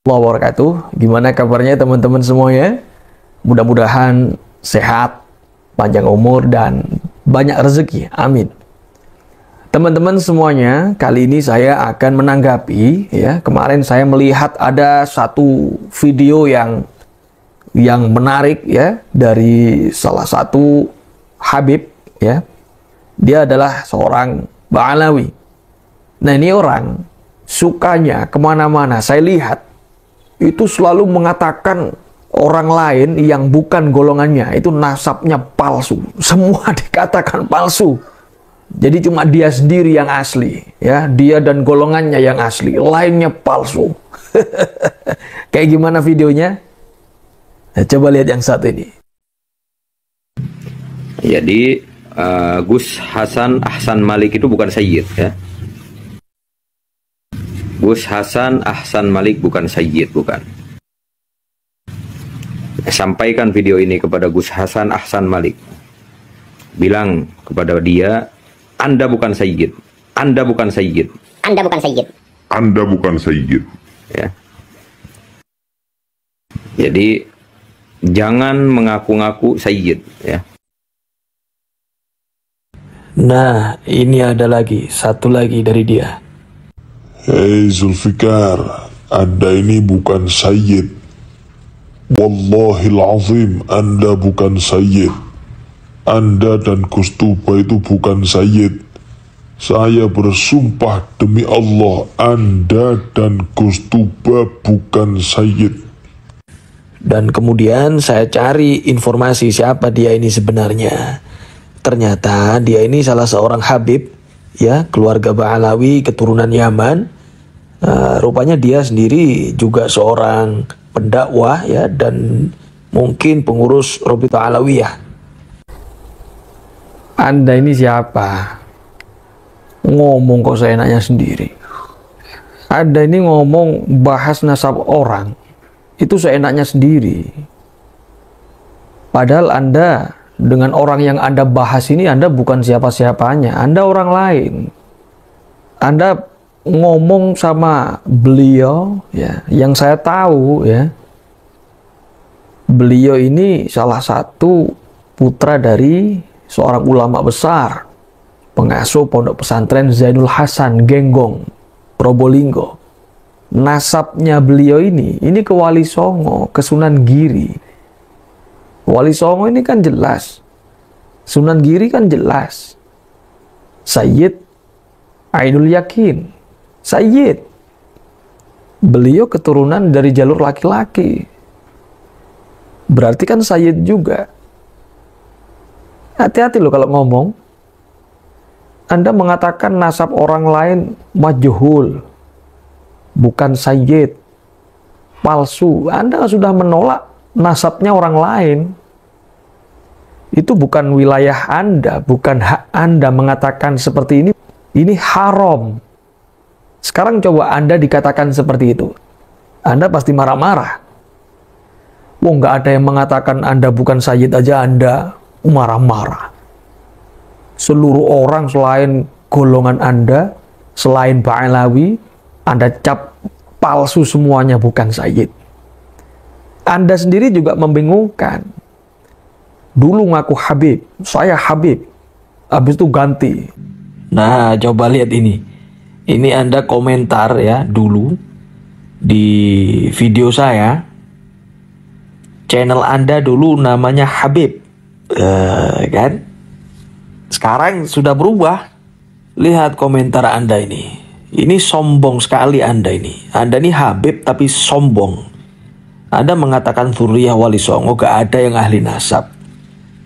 wabarakatuh. Gimana kabarnya teman-teman semuanya? Mudah-mudahan sehat, panjang umur, dan banyak rezeki. Amin. Teman-teman semuanya, kali ini saya akan menanggapi ya. Kemarin saya melihat ada satu video yang menarik ya dari salah satu Habib ya. Dia adalah seorang Ba'alawi. Nah, ini orang sukanya kemana-mana. Saya lihat itu selalu mengatakan orang lain yang bukan golongannya itu nasabnya palsu. Semua dikatakan palsu. Jadi cuma dia sendiri yang asli, ya. Dia dan golongannya yang asli, lainnya palsu. Kayak gimana videonya? Nah, coba lihat yang satu ini. Jadi Gus Hasan Ahsan Malik itu bukan Sayyid ya. Gus Hasan Ahsan Malik bukan Sayyid, bukan. Sampaikan video ini kepada Gus Hasan Ahsan Malik. Bilang kepada dia, Anda bukan Sayyid. Anda bukan Sayyid. Anda bukan Sayyid. Anda bukan Sayyid. Ya. Jadi jangan mengaku-ngaku Sayyid ya. Nah, ini ada lagi, satu lagi dari dia. Hei Zulfikar, Anda ini bukan Sayyid. Wallahil azim, Anda bukan Sayyid. Anda dan Gus Tuba itu bukan Sayyid. Saya bersumpah demi Allah, Anda dan Gus Tuba bukan Sayyid. Dan kemudian saya cari informasi siapa dia ini sebenarnya. Ternyata dia ini salah seorang Habib ya, keluarga Ba'alawi, keturunan Yaman. Rupanya dia sendiri juga seorang pendakwah ya, dan mungkin pengurus Rabithah Alawiyah. Anda ini siapa? Ngomong kok seenaknya sendiri. Anda ini ngomong bahas nasab orang, itu seenaknya sendiri. Padahal Anda dengan orang yang Anda bahas ini, Anda bukan siapa-siapanya. Anda orang lain. Anda ngomong sama beliau ya, yang saya tahu ya, beliau ini salah satu putra dari seorang ulama besar, pengasuh pondok pesantren Zainul Hasan Genggong, Probolinggo. Nasabnya beliau ini ke Wali Songo, ke Sunan Giri. Wali Songo ini kan jelas, Sunan Giri kan jelas. Sayyid Ainul Yakin, Sayyid. Beliau keturunan dari jalur laki-laki. Berarti kan Sayyid juga. Hati-hati loh kalau ngomong. Anda mengatakan nasab orang lain majhul, bukan Sayyid, palsu. Anda sudah menolak nasabnya orang lain. Itu bukan wilayah Anda, bukan hak Anda mengatakan seperti ini. Ini haram. Sekarang coba Anda dikatakan seperti itu. Anda pasti marah-marah. Wah, nggak ada yang mengatakan Anda bukan Sayyid aja Anda marah-marah. Seluruh orang selain golongan Anda, selain Ba'alawi, Anda cap palsu semuanya bukan Sayyid. Anda sendiri juga membingungkan. Dulu ngaku Habib, saya Habib. Habis itu ganti. Nah, coba lihat ini. Ini Anda komentar ya dulu di video saya. Channel Anda dulu namanya Habib, kan? Sekarang sudah berubah. Lihat komentar Anda ini. Ini sombong sekali Anda ini. Anda ini Habib tapi sombong. Anda mengatakan Dzurriyyah Wali Songo gak ada yang ahli nasab.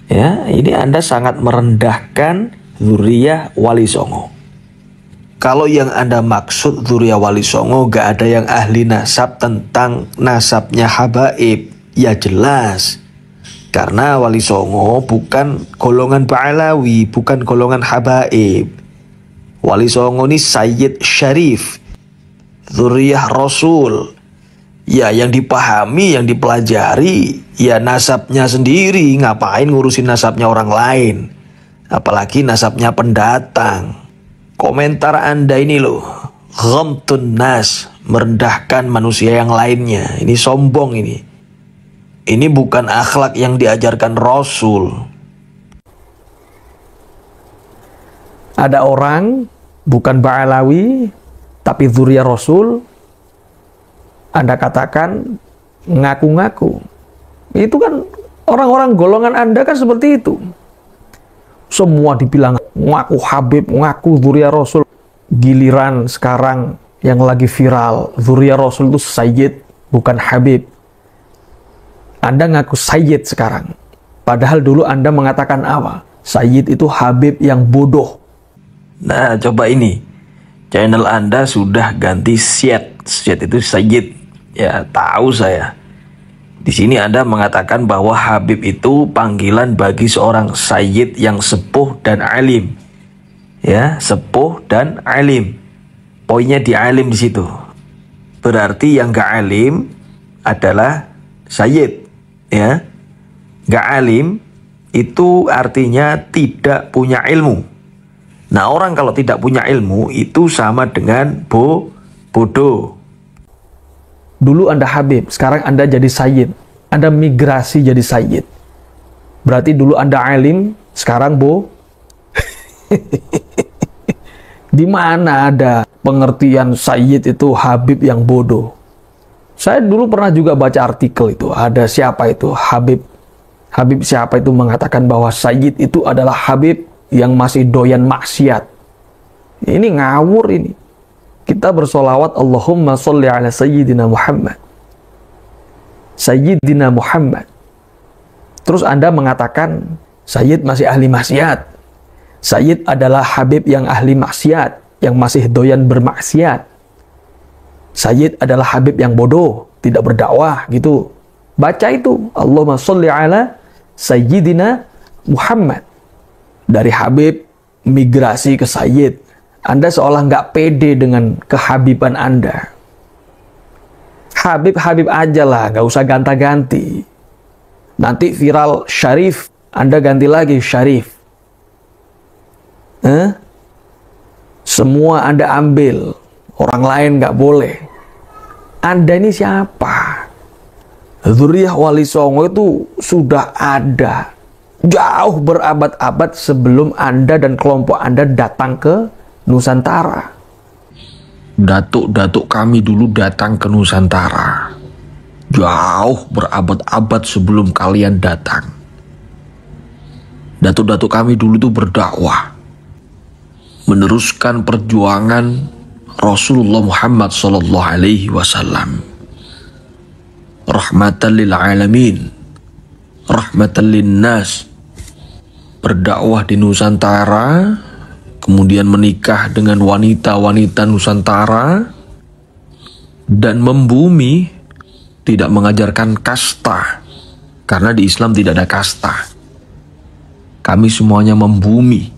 Ya, ini Anda sangat merendahkan Dzurriyyah Wali Songo. Kalau yang Anda maksud Dzurriyyah Wali Songo gak ada yang ahli nasab tentang nasabnya habaib, ya jelas. Karena Wali Songo bukan golongan Ba'alawi, bukan golongan habaib. Wali Songo ini Sayyid Syarif, Dzurriyyah Rasul. Ya yang dipahami, yang dipelajari, ya nasabnya sendiri. Ngapain ngurusin nasabnya orang lain? Apalagi nasabnya pendatang. Komentar Anda ini loh, ghamtun nas, merendahkan manusia yang lainnya. Ini sombong ini. Ini bukan akhlak yang diajarkan Rasul. Ada orang bukan Ba'alawi tapi dzurriyyah Rasul, Anda katakan ngaku-ngaku. Itu kan orang-orang golongan Anda kan seperti itu. Semua dibilang ngaku Habib, ngaku dzurriyyah Rasul. Giliran sekarang yang lagi viral, dzurriyyah Rasul itu Sayyid, bukan Habib. Anda ngaku Sayyid sekarang. Padahal dulu Anda mengatakan apa? Sayyid itu Habib yang bodoh. Nah, coba ini. Channel Anda sudah ganti Syed. Syed itu Sayyid. Ya, tahu saya. Di sini Anda mengatakan bahwa Habib itu panggilan bagi seorang Sayyid yang sepuh dan alim. Ya, sepuh dan alim. Poinnya di alim di situ. Berarti yang gak alim adalah Sayyid. Ya, gak alim itu artinya tidak punya ilmu. Nah, orang kalau tidak punya ilmu itu sama dengan bodoh. Dulu Anda Habib, sekarang Anda jadi Sayyid. Anda migrasi jadi Sayyid. Berarti dulu Anda alim, sekarang Di mana ada pengertian Sayyid itu Habib yang bodoh? Saya dulu pernah juga baca artikel itu. Ada siapa itu? Habib siapa itu mengatakan bahwa Sayyid itu adalah Habib yang masih doyan maksiat. Ini ngawur ini. Kita bersolawat Allahumma sholli ala Sayyidina Muhammad. Sayyidina Muhammad. Terus Anda mengatakan Sayyid masih ahli maksiat. Sayyid adalah Habib yang ahli maksiat, yang masih doyan bermaksiat. Sayyid adalah Habib yang bodoh, tidak berdakwah gitu. Baca itu, Allahumma sholli ala Sayyidina Muhammad. Dari Habib migrasi ke Sayyid. Anda seolah nggak pede dengan kehabiban Anda. Habib aja lah, nggak usah ganta-ganti. Nanti viral Syarif, Anda ganti lagi Syarif. Semua Anda ambil, orang lain nggak boleh. Anda ini siapa? Dzurriyyah Wali Songo itu sudah ada jauh berabad-abad sebelum Anda dan kelompok Anda datang ke Nusantara. Datuk-datuk kami dulu datang ke Nusantara. Jauh berabad-abad sebelum kalian datang. Datuk-datuk kami dulu itu berdakwah. Meneruskan perjuangan Rasulullah Muhammad SAW. Rahmatan lil alamin. Rahmatan lin nas. Berdakwah di Nusantara, kemudian menikah dengan wanita-wanita Nusantara, dan membumi, tidak mengajarkan kasta, karena di Islam tidak ada kasta. Kami semuanya membumi,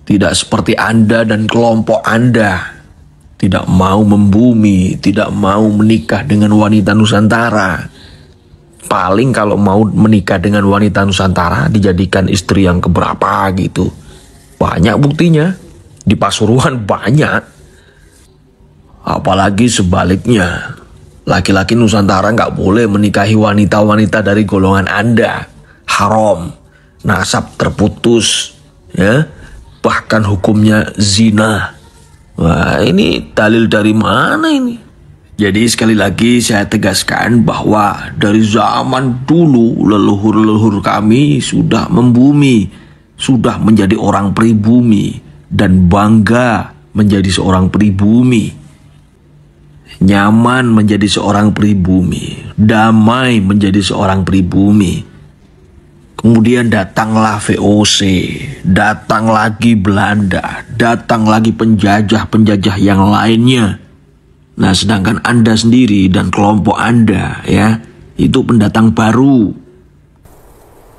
tidak seperti Anda dan kelompok Anda, tidak mau membumi, tidak mau menikah dengan wanita Nusantara. Paling kalau mau menikah dengan wanita Nusantara dijadikan istri yang keberapa gitu. Banyak buktinya. Di Pasuruan banyak. Apalagi sebaliknya. Laki-laki Nusantara nggak boleh menikahi wanita-wanita dari golongan Anda. Haram. Nasab terputus. Ya. Bahkan hukumnya zina. Wah, ini dalil dari mana ini? Jadi sekali lagi saya tegaskan bahwa dari zaman dulu leluhur-leluhur kami sudah membumi, sudah menjadi orang pribumi dan bangga menjadi seorang pribumi. Nyaman menjadi seorang pribumi, damai menjadi seorang pribumi. Kemudian datanglah VOC, datang lagi Belanda, datang lagi penjajah-penjajah yang lainnya. Nah, sedangkan Anda sendiri dan kelompok Anda, ya, itu pendatang baru.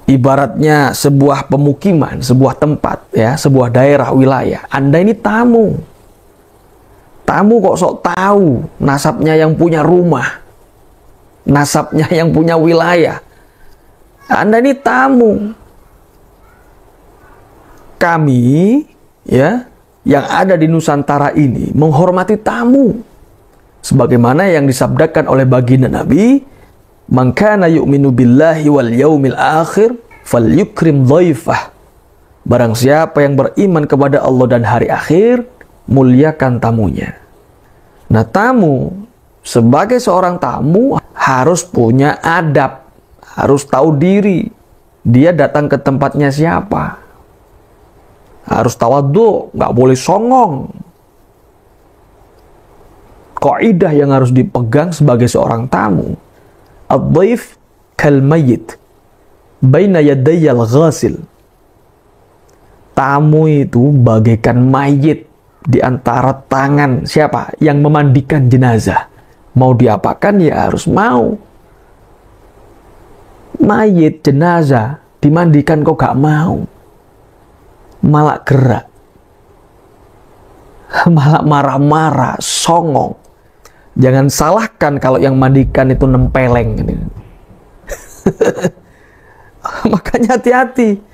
Ibaratnya sebuah pemukiman, sebuah tempat, ya, sebuah daerah, wilayah. Anda ini tamu. Tamu kok sok tahu nasabnya yang punya rumah, nasabnya yang punya wilayah. Anda ini tamu. Kami, ya, yang ada di Nusantara ini menghormati tamu. Sebagaimana yang disabdakan oleh baginda Nabi, "Man kana yu'minu billahi wal yaumil akhir falyukrim dhaifah." Barang siapa yang beriman kepada Allah dan hari akhir, muliakan tamunya. Nah, tamu sebagai seorang tamu harus punya adab, harus tahu diri. Dia datang ke tempatnya siapa. Harus tawadhu, nggak boleh songong. Kaidah yang harus dipegang sebagai seorang tamu. Ad-dhaif kal mayyit baina yadayil ghasil. Tamu itu bagaikan mayit di antara tangan siapa? Yang memandikan jenazah. Mau diapakan ya harus mau. Mayit, jenazah, dimandikan kok gak mau. Malah gerak. Malah marah-marah, songong. Jangan salahkan kalau yang mandikan itu nempeleng. Makanya hati-hati.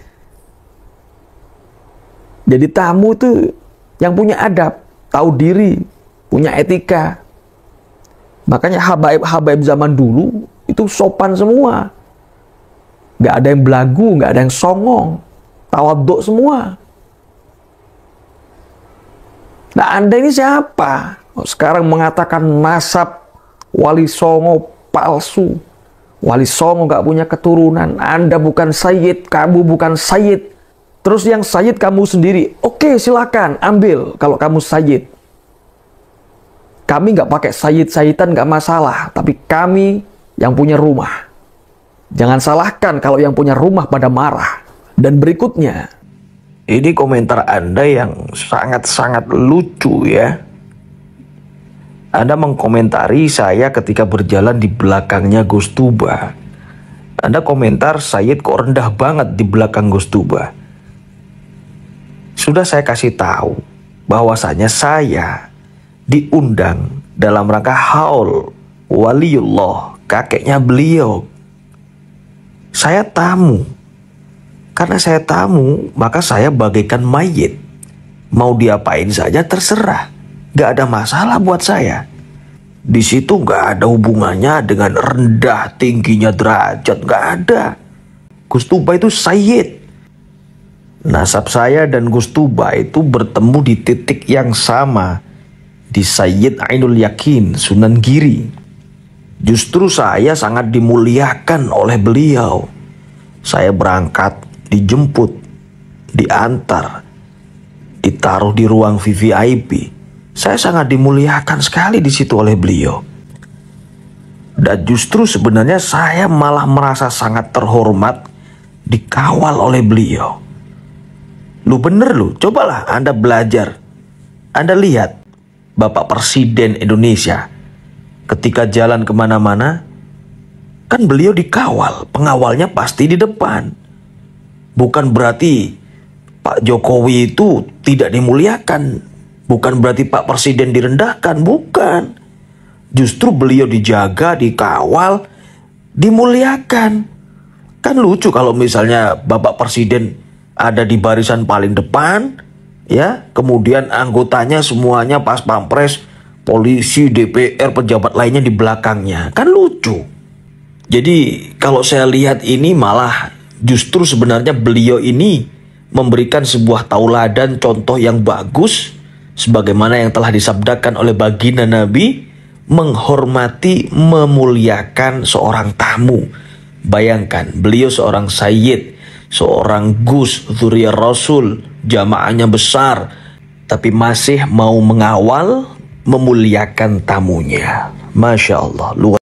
Jadi tamu itu yang punya adab, tahu diri, punya etika. Makanya habaib-habaib zaman dulu itu sopan semua. Gak ada yang belagu, gak ada yang songong. Tawaduk semua. Nah, Anda ini siapa? Sekarang mengatakan nasab Wali Songo palsu. Wali Songo gak punya keturunan. Anda bukan sayyid, kamu bukan sayyid. Terus yang sayyid kamu sendiri. Oke, silakan ambil kalau kamu sayyid. Kami nggak pakai sayyid-sayyidan nggak masalah. Tapi kami yang punya rumah. Jangan salahkan kalau yang punya rumah pada marah. Dan berikutnya. Ini komentar Anda yang sangat-sangat lucu ya. Anda mengkomentari saya ketika berjalan di belakangnya Gus Tuba. Anda komentar Sayyid kok rendah banget di belakang Gus Tuba. Sudah saya kasih tahu bahwasanya saya diundang dalam rangka haul waliullah, kakeknya beliau. Saya tamu. Karena saya tamu, maka saya bagaikan mayit. Mau diapain saja terserah. Gak ada masalah buat saya. Di situ gak ada hubungannya dengan rendah tingginya derajat. Gak ada. Gus Tuba itu sayyid. Nasab saya dan Gus Tuba itu bertemu di titik yang sama. Di Sayyid Ainul Yakin, Sunan Giri. Justru saya sangat dimuliakan oleh beliau. Saya berangkat, dijemput, diantar, ditaruh di ruang VVIP. Saya sangat dimuliakan sekali di situ oleh beliau. Dan justru sebenarnya saya malah merasa sangat terhormat dikawal oleh beliau. Lu bener lu, cobalah Anda belajar. Anda lihat Bapak Presiden Indonesia ketika jalan kemana-mana, kan beliau dikawal, pengawalnya pasti di depan. Bukan berarti Pak Jokowi itu tidak dimuliakan, bukan berarti Pak Presiden direndahkan, bukan. Justru beliau dijaga, dikawal, dimuliakan. Kan lucu kalau misalnya Bapak Presiden ada di barisan paling depan, ya, kemudian anggotanya semuanya pas pampres, polisi, DPR, pejabat lainnya di belakangnya. Kan lucu. Jadi kalau saya lihat ini malah justru sebenarnya beliau ini memberikan sebuah tauladan contoh yang bagus, sebagaimana yang telah disabdakan oleh baginda Nabi, menghormati, memuliakan seorang tamu. Bayangkan, beliau seorang sayyid, seorang Gus, dzurriyyah Rasul, jamaahnya besar, tapi masih mau mengawal, memuliakan tamunya. Masya Allah, luar